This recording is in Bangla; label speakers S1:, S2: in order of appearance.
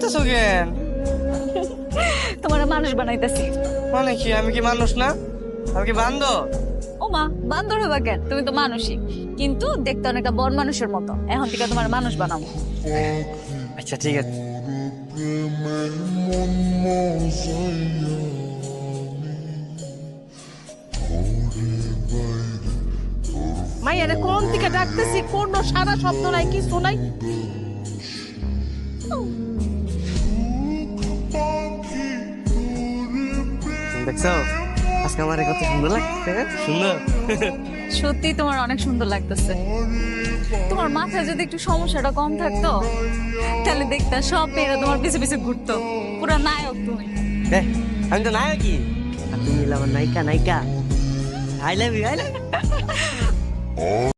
S1: হাসতেছো কেন?
S2: তোমার মানুষ বানাইতেছি।
S1: মানে কি, আমি কি মানুষ না? আমি কি বান্দর?
S2: ও মা, বান্দর হবা কেন? তুমি তো মানুষই, কিন্তু দেখতে অনেকটা বড় মানুষের মতো। এখন থেকে তোমার মানুষ বানাবো।
S1: আচ্ছা ঠিক আছে।
S3: মাইয়ারে কোন দিকে ডাকতেছি, কোন সারা শব্দ নাই, কিছু নাই।
S1: দেখছো আজকে আমার কত সুন্দর লাগছে? সুন্দর।
S2: সত্যি তোমার অনেক সুন্দর লাগতেছে। তোমার মাথায় যদি একটু সমস্যাটা কম থাকতো, তাহলে দেখতা সব মেয়েরা তোমার পিছে পিছে ঘুরতো। পুরা নায়ক তুমি।
S1: আমি তো নায়কই, আর তুমি হলে আমার নায়িকা। নায়িকা। I love you, I love you.